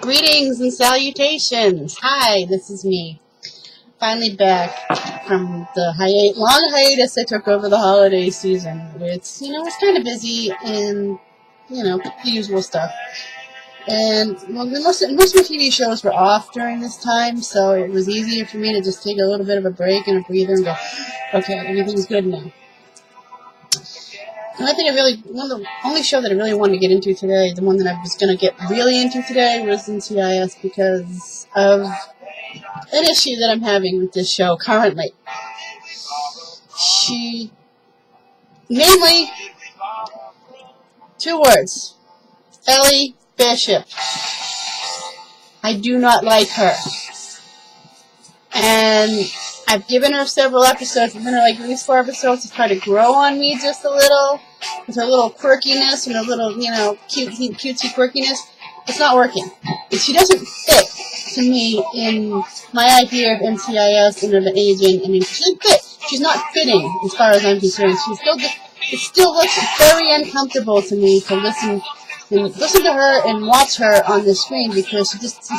Greetings and salutations. Hi, this is me. Finally back from the long hiatus I took over the holiday season. It's, it's kind of busy and, the usual stuff. And most of my TV shows were off during this time, so it was easier for me to just take a little bit of a break and a breather and go, okay, everything's good now. And I think the only show that I really wanted to get into today, the one that I was going to get really into today, was NCIS because of an issue that I'm having with this show currently. Namely, 2 words, Ellie Bishop. I do not like her. And I've given her several episodes. I've given her at least 4 episodes to try to grow on me just a little, with her little quirkiness and her little, cutesy quirkiness. It's not working. She doesn't fit to me in my idea of NCIS and of an agent. I mean, she doesn't fit. She's not fitting as far as I'm concerned. It still looks very uncomfortable to me to listen to her and watch her on the screen because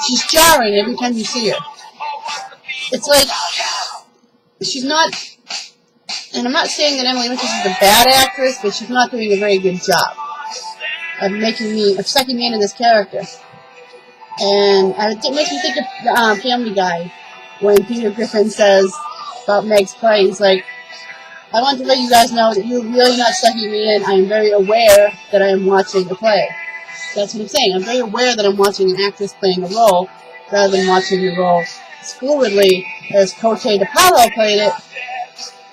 she's jarring every time you see her. It's like she's not, and I'm not saying that Emily Winters is a bad actress, but she's not doing a very good job of sucking me into this character. And it makes me think of Family Guy when Peter Griffin says about Meg's play, he's like, I want to let you guys know that you're really not sucking me in. I am very aware that I am watching a play. That's what I'm saying. I'm very aware that I'm watching an actress playing a role rather than watching the role as fluidly as Cote DePaulo played it,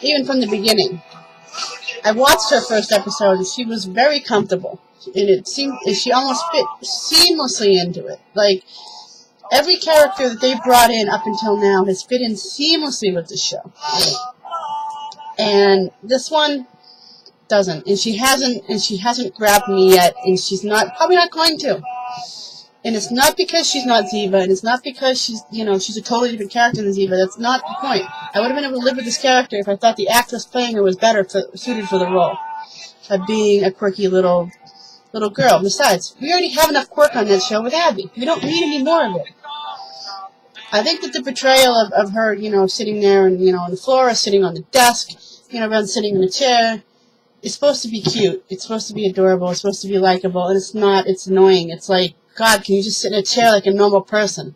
even from the beginning. I watched her first episode and she was very comfortable. And it seemed she almost fit seamlessly into it. Like, every character that they brought in up until now has fit in seamlessly with the show. And this one doesn't. And she hasn't grabbed me yet, and she's probably not going to. And it's not because she's not Ziva, and it's not because she's a totally different character than Ziva. That's not the point. I would have been able to live with this character if I thought the actress playing her was better suited for the role of being a quirky little girl. Besides, we already have enough quirk on that show with Abby. We don't need any more of it. I think that the portrayal of her, sitting there and, on the floor or sitting on the desk, rather sitting in a chair, is supposed to be cute. It's supposed to be adorable. It's supposed to be likable. And it's not. It's annoying. It's like, God, can you just sit in a chair like a normal person?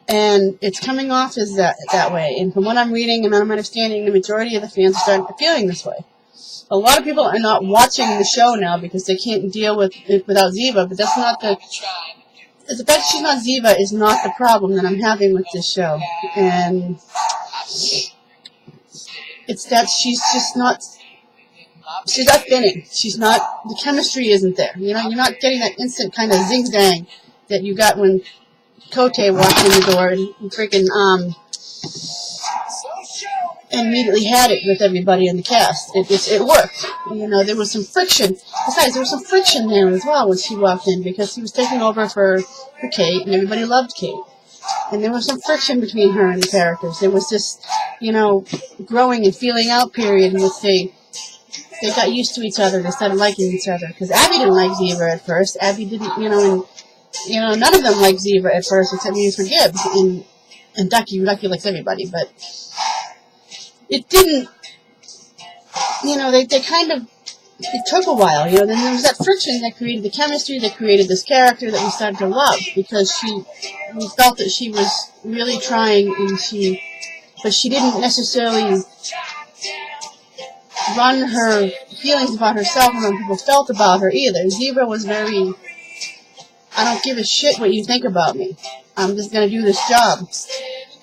And it's coming off as that way. And from what I'm reading and I'm understanding, the majority of the fans are starting feeling this way. A lot of people are not watching the show now because they can't deal with it without Ziva, but that's not the fact that she's not Ziva is not the problem that I'm having with this show. And it's that she's not fitting. The chemistry isn't there. You're not getting that instant kind of zing-zang that you got when Cote walked in the door and freaking, and immediately had it with everybody in the cast. It worked. There was some friction. Besides, there was some friction there as well when she walked in because he was taking over for Kate, and everybody loved Kate. And there was some friction between her and the characters. There was this, growing and feeling out period in which they got used to each other. They started liking each other. Because Abby didn't like Ziva at first. Abby didn't, and, none of them liked Ziva at first except maybe for Gibbs. And Ducky likes everybody, but it didn't, they kind of, it took a while, then there was that friction that created the chemistry, that created this character that we started to love, because we felt that she was really trying, but she didn't necessarily run her feelings about herself and what people felt about her either. Ziva was very, I don't give a shit what you think about me. I'm just going to do this job.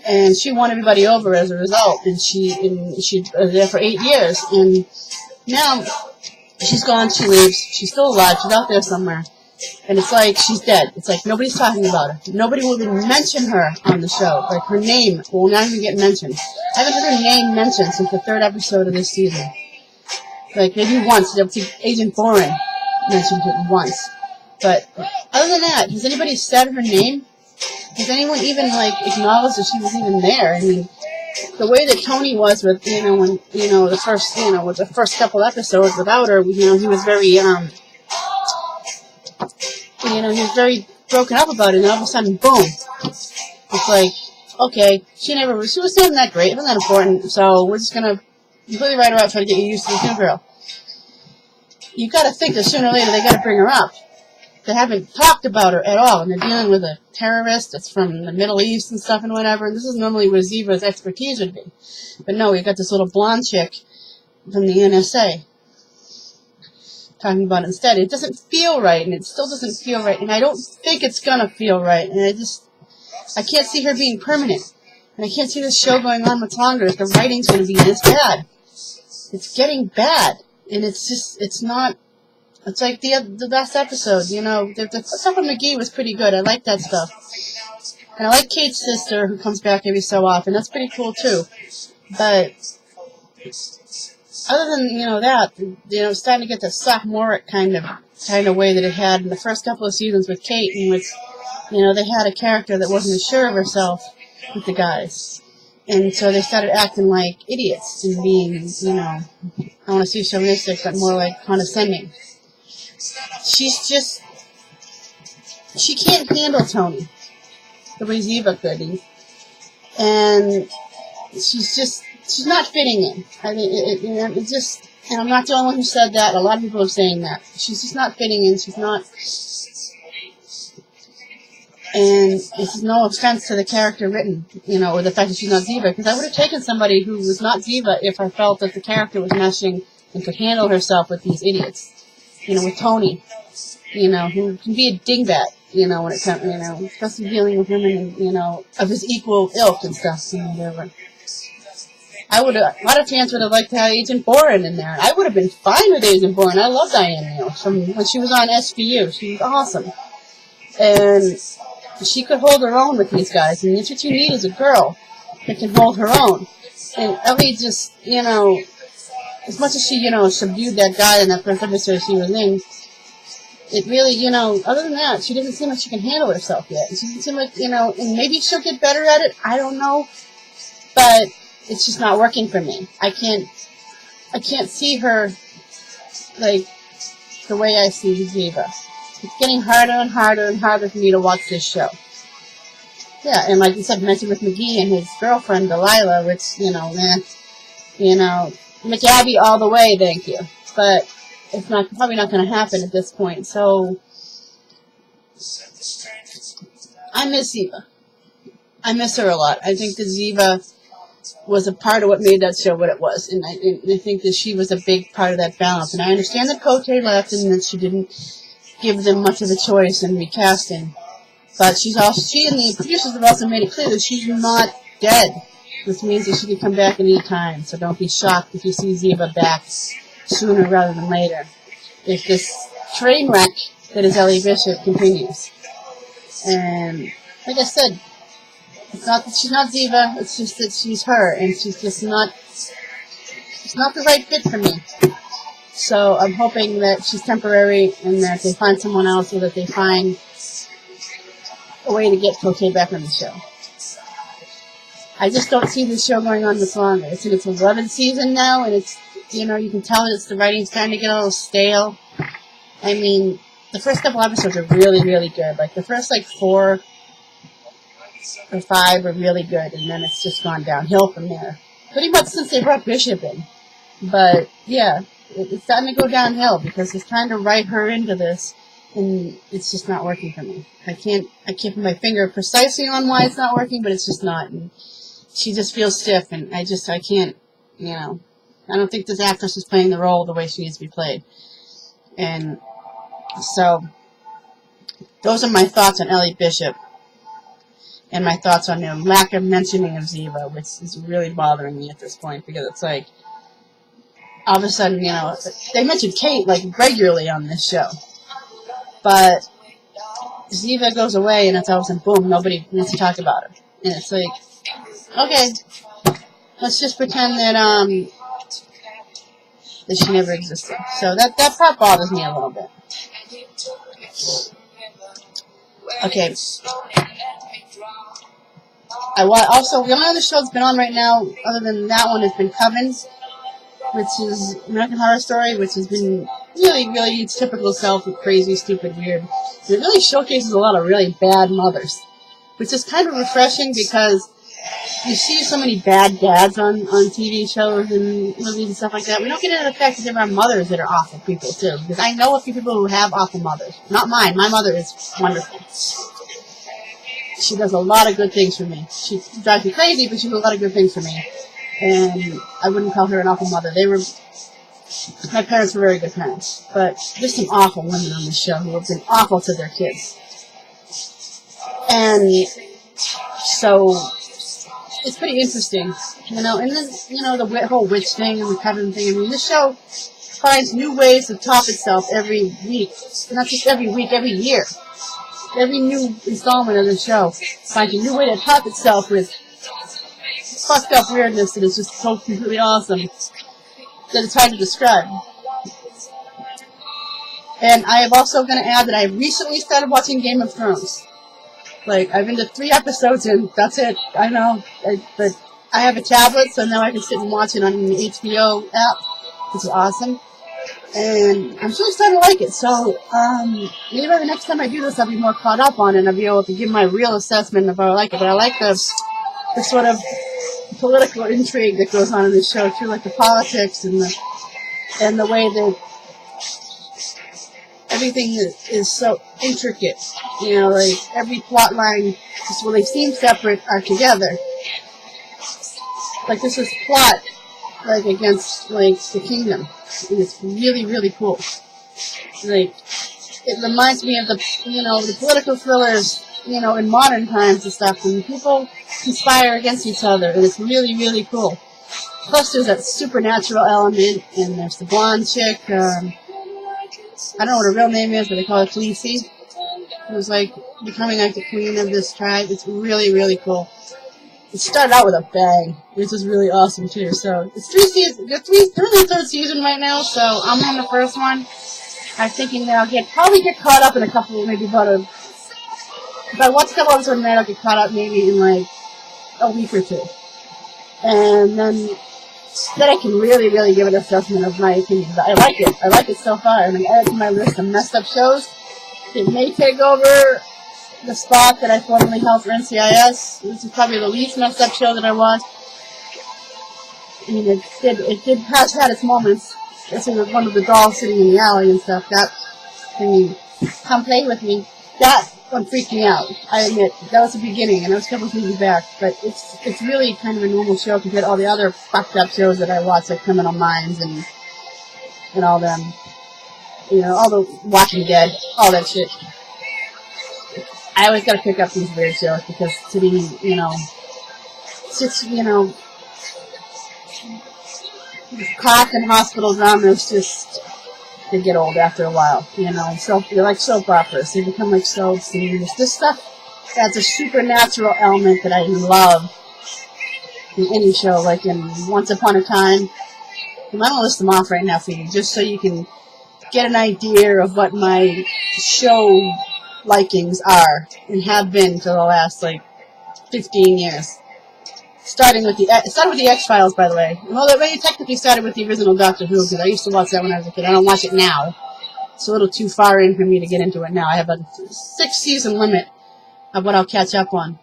And she won everybody over as a result, and she was there for 8 years, and now she's gone, she leaves, she's still alive, she's out there somewhere, and it's like she's dead. It's like nobody's talking about her. Nobody will even mention her on the show. Like, her name will not even get mentioned. I haven't heard her name mentioned since the 3rd episode of this season. Like, maybe once. Agent Boren mentioned it once. But other than that, has anybody said her name? Has anyone even, acknowledged that she was even there? I mean, the way that Tony was with, when, with the first couple episodes without her, he was very, you know, he was very broken up about it, and then all of a sudden, boom. It's like, okay, she wasn't that great, it wasn't that important, so we're just gonna completely write her out, try to get you used to this new girl. You gotta think that sooner or later they gotta bring her up. They haven't talked about her at all, and they're dealing with a terrorist that's from the Middle East and stuff and whatever, and this is normally where Ziva's expertise would be. But no, we got this little blonde chick from the NSA talking about it instead. It doesn't feel right, and it still doesn't feel right, and I don't think it's gonna feel right, and I can't see her being permanent, and I can't see this show going on much longer if the writing's gonna be this bad. It's getting bad, and it's not. It's like the last episode, you know, the stuff with McGee was pretty good. I like that stuff. And I like Kate's sister, who comes back every so often. That's pretty cool, too. But other than, you know, that, you know, it's starting to get the sophomoric kind of way that it had in the first couple of seasons with Kate, in which, you know, they had a character that wasn't as sure of herself with the guys. And so they started acting like idiots and being, you know, I want to say chauvinistic, but more like condescending. She can't handle Tony the way Ziva could, and she's not fitting in. I mean, and I'm not the only one who said that. A lot of people are saying that. She's just not fitting in. She's not, and it's no offense to the character written, you know, or the fact that she's not Ziva, because I would have taken somebody who was not Ziva if I felt that the character was meshing and could handle herself with these idiots. You know, with Tony, you know, who can be a dingbat, you know, when it comes, you know, especially dealing with women, you know, of his equal ilk and stuff, you know, whatever. A lot of fans would have liked to have Agent Boren in there. I would have been fine with Agent Boren. I love Diane Neal from when she was on SVU. She was awesome. And she could hold her own with these guys, and that's what you need is a girl that can hold her own. And Ellie just, you know, as much as she, you know, subdued that guy in that first episode she was in, it really, you know, other than that, she doesn't seem like she can handle herself yet. She doesn't seem like, you know, and maybe she'll get better at it, I don't know, but it's just not working for me. I can't see her, like, the way I see Ziva. It's getting harder and harder and harder for me to watch this show. Yeah, and like you said, mentioned with McGee and his girlfriend, Delilah, which, you know, McAbby all the way, thank you. But it's probably not going to happen at this point. So I miss Ziva. I miss her a lot. I think that Ziva was a part of what made that show what it was, and I think that she was a big part of that balance. And I understand that Cote left and that she didn't give them much of a choice in recasting, but she and the producers have also made it clear that she's not dead, which means that she can come back at any time. So don't be shocked if you see Ziva back sooner rather than later, if this train wreck that is Ellie Bishop continues. And like I said, it's not that she's not Ziva, it's just that she's her, and she's just not, it's not the right fit for me. So I'm hoping that she's temporary and that they find someone else, or that they find a way to get Cote back on the show. I just don't see this show going on much longer. It's in its 11th season now, and it's, you know, you can tell that the writing's starting to get a little stale. I mean, the first couple episodes are really, really good. Like, the first, 4 or 5 are really good, and then it's just gone downhill from there. Pretty much since they brought Bishop in. But, yeah, it's starting to go downhill, because it's trying to write her into this, and it's just not working for me. I can't put my finger precisely on why it's not working, but it's just not. And she just feels stiff, and I can't, you know, I don't think this actress is playing the role the way she needs to be played. And so, those are my thoughts on Ellie Bishop, and my thoughts on the lack of mentioning of Ziva, which is really bothering me at this point, because it's like, all of a sudden, you know, they mention Kate, regularly on this show. But Ziva goes away, and it's all of a sudden, boom, nobody wants to talk about her. And it's like, okay, let's just pretend that she never existed. So that part bothers me a little bit. Okay. Also, the only other show that's been on right now, other than that one, has been Covens, which is American Horror Story, which has been really, really its typical self, crazy, stupid, weird. And it really showcases a lot of really bad mothers, which is kind of refreshing because you see so many bad dads on TV shows and movies and stuff like that. We don't get into the fact that there are mothers that are awful people, too. Because I know a few people who have awful mothers. Not mine. My mother is wonderful. She does a lot of good things for me. She drives me crazy, but she does a lot of good things for me. And I wouldn't call her an awful mother. My parents were very good parents. But there's some awful women on this show who have been awful to their kids. And so it's pretty interesting, and then, the whole witch thing and the Kevin thing. I mean, this show finds new ways to top itself every week. Not just every week, every year. Every new installment of the show finds a new way to top itself with fucked up weirdness that is just so completely awesome that it's hard to describe. And I am also going to add that I recently started watching Game of Thrones. I've been to 3 episodes and that's it. I know. But I have a tablet, so now I can sit and watch it on the HBO app, which is awesome. And I'm really starting to like it. So, maybe by the next time I do this, I'll be more caught up on it and I'll be able to give my real assessment of how I like it. But I like the sort of political intrigue that goes on in this show, too, like the politics and the way that everything is so intricate. Every plot line, just they seem separate, are together. This is plot, against, the kingdom. And it's really, really cool. It reminds me of the political thrillers, in modern times and stuff, and people conspire against each other, and it's really, really cool. Plus, there's that supernatural element, and there's the blonde chick, I don't know what her real name is, but they call her Khaleesi. Who's becoming the queen of this tribe. It's really, really cool. It started out with a bang, which is really awesome too. So it's 3 seasons. They're in the 3rd season right now, so I'm on the first one. I'm thinking that I'll probably get caught up in a couple, maybe if I watch a couple episodes tonight, I'll get caught up maybe in a week or 2. And then I can really, really give it an assessment of my opinion. But I like it. I like it so far. I'm going to add it to my list of messed up shows. It may take over the spot that I formerly held for NCIS. This is probably the least messed up show that I watched. I mean, it has had its moments. Especially with one of the dolls sitting in the alley and stuff. That, come play with me. That one freaked me out. I admit, that was the beginning, and I was a couple seasons back. But it's really kind of a normal show compared to all the other fucked up shows that I watch, like Criminal Minds and all them. All the Walking Dead, all that shit. I always gotta pick up these weird shows because to be, cop and hospital dramas they get old after a while, So they're like soap operas. They become like soaps and this stuff adds a supernatural element that I love in any show, like in Once Upon a Time. I'm gonna list them off right now for you, just so you can get an idea of what my show likings are and have been for the last 15 years. Starting with the X-Files, by the way. Well, it technically started with the original Doctor Who, because I used to watch that when I was a kid. I don't watch it now. It's a little too far in for me to get into it now. I have a 6-season limit of what I'll catch up on.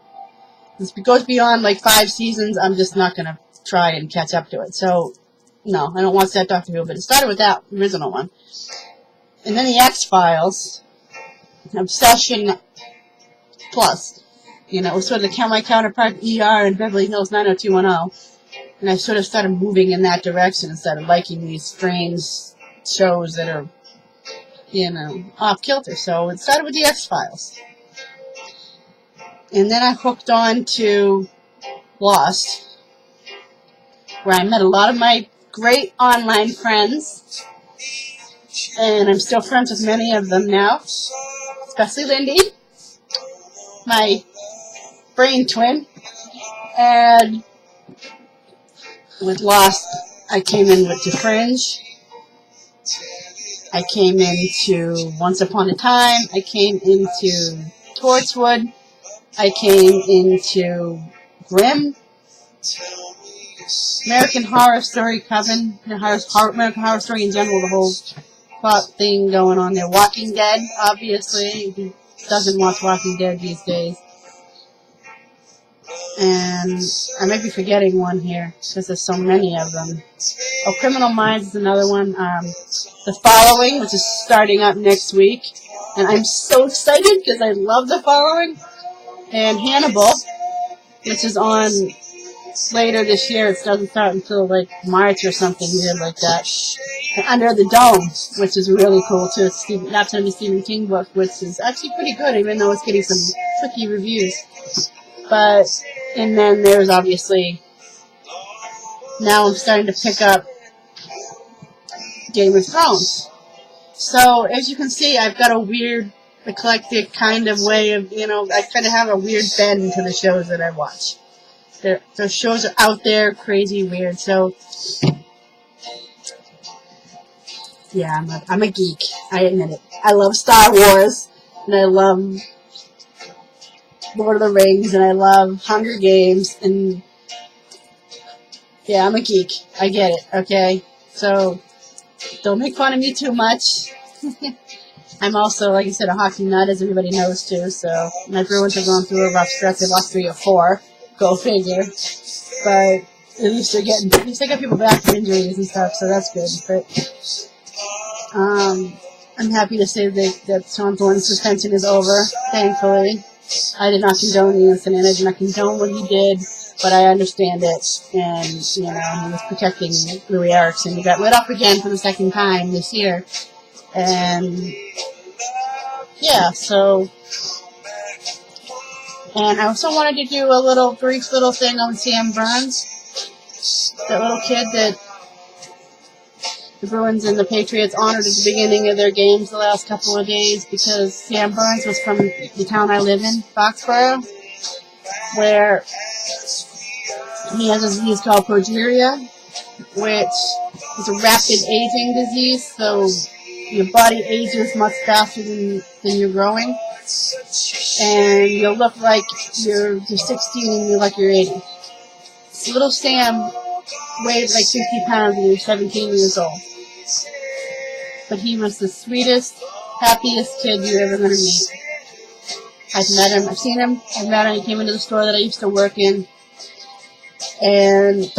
If it goes beyond 5 seasons, I'm just not going to try and catch up to it. So, no, I don't watch that Doctor Who, but it started with that original one. And then the X-Files, Obsession Plus. It was sort of my counterpart ER and Beverly Hills 90210. And I sort of started moving in that direction and started liking these strange shows that are, off kilter. So it started with the X-Files. And then I hooked on to Lost, where I met a lot of my great online friends. And I'm still friends with many of them now, especially Lindy, my brain twin. And with Lost, I came in with The Fringe. I came into Once Upon a Time. I came into Torchwood. I came into Grimm. American Horror Story Coven. American Horror Story in general, the plot thing going on there. Walking Dead, obviously. Who doesn't watch Walking Dead these days? And I might be forgetting one here because there's so many of them. Oh, Criminal Minds is another one. The Following, which is starting up next week. And I'm so excited because I love The Following. And Hannibal, which is on later this year. It doesn't start until like March or something weird like that. And Under the Dome, which is really cool too. It's that's going to be Stephen King book, which is actually pretty good, even though it's getting some tricky reviews. But, and then there's obviously, now I'm starting to pick up Game of Thrones. So, as you can see, I've got a weird, eclectic kind of way of, I kind of have a weird bend to the shows that I watch. The shows are out there, crazy, weird. So, yeah, I'm a geek. I admit it. I love Star Wars, and I love Lord of the Rings, and I love Hunger Games, and yeah, I'm a geek. I get it, okay? So, don't make fun of me too much. I'm also, like I said, a hockey nut, as everybody knows too, so my Bruins are going through a rough stretch. They lost 3 or 4. Go figure. But at least they got people back from injuries and stuff, so that's good. But I'm happy to say that Sean Thorne's suspension is over, thankfully. I did not condone the incident. I did not condone what he did, but I understand it. And, he was protecting Louis Erickson. He got lit up again for the second time this year. And, yeah, so... And I also wanted to do a brief little thing on Sam Berns. That little kid that the Bruins and the Patriots honored at the beginning of their games the last couple of days, because Sam Berns was from the town I live in, Foxborough, where he has a disease called progeria, which is a rapid aging disease, so your body ages much faster than you're growing, and you'll look like you're 16 and you look like you're 80. Little Sam weighed like 50 pounds and he was 17 years old. But he was the sweetest, happiest kid you're ever going to meet. I've met him, I've seen him, I've met him, he came into the store that I used to work in, and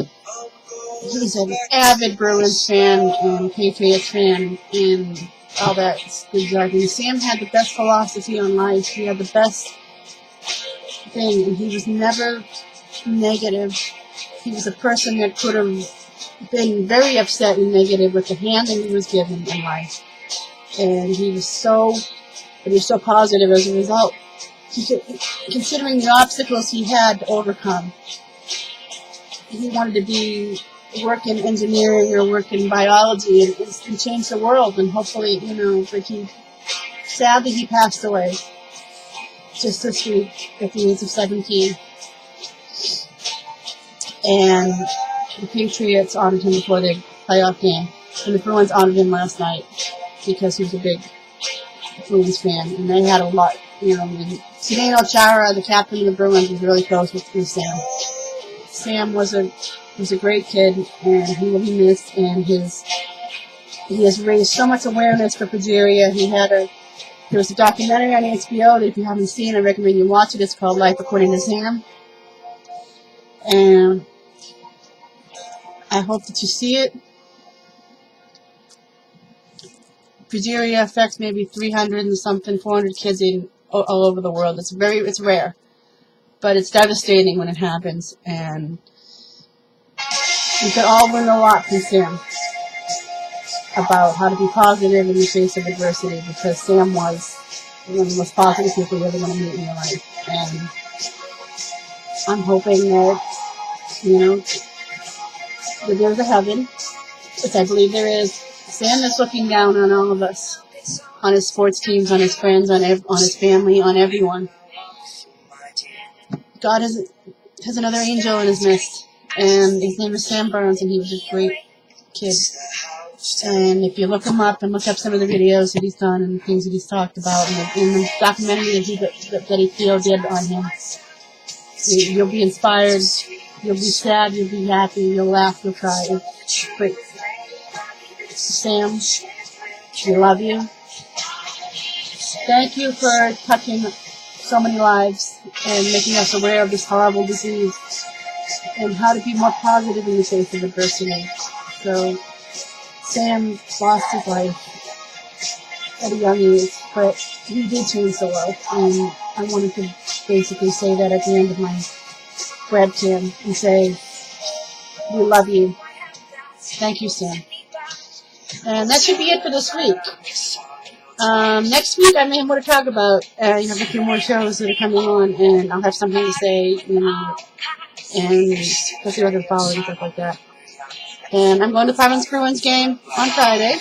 he's an avid Bruins fan and Patriots fan and all that good jargon. Sam had the best philosophy on life, he had the best thing, and he was never negative. He was a person that could have been very upset and negative with the hand that he was given in life. And he was so positive as a result. Considering the obstacles he had to overcome, he wanted to work in engineering or work in biology and change the world. And hopefully, sadly he passed away just this week at the age of 17. And the Patriots honored him before their playoff game. And the Bruins honored him last night because he was a big Bruins fan. And they had a lot, Zdeno Chara, the captain of the Bruins, was really close with Sam. Sam was a great kid, and he will be missed, and he has raised so much awareness for progeria. There was a documentary on HBO that if you haven't seen, I recommend you watch it. It's called Life According to Sam. And I hope that you see it. Progeria affects maybe 300 and something, 400 kids all over the world. It's rare, but it's devastating when it happens. And we could all learn a lot from Sam about how to be positive in the face of adversity, because Sam was one of the most positive people you're ever going to meet in your life. And I'm hoping that, that there's a heaven, which I believe there is. Sam is looking down on all of us, on his sports teams, on his friends, on his family, on everyone. God has another angel in his midst, and his name is Sam Berns, and he was a great kid. And if you look him up and look up some of the videos that he's done and the things that he's talked about, and the documentary that he did on him, you'll be inspired, you'll be sad, you'll be happy, you'll laugh, you'll cry. But Sam We love you. Thank you for touching so many lives and making us aware of this horrible disease and how to be more positive in the face of adversity. So, Sam lost his life at a young age, but he did change the world, and I wanted to basically say that at the end of my webcam and say, we love you. Thank you, Sam. And that should be it for this week. Next week I may have more to talk about. You have a few more shows that are coming on, and I'll have something to say, and especially with the following and stuff like that. And I'm going to Province Bruins game on Friday.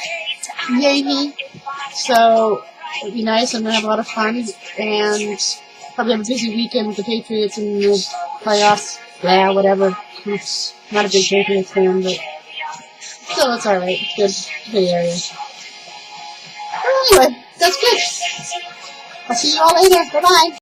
Yay me. So it'll be nice. I'm going to have a lot of fun, and probably have a busy weekend with the Patriots and the playoffs. Yeah, whatever. Not a big Patriots fan, but still it's alright. It's good area. Anyway, that's good. I'll see you all later. Bye-bye.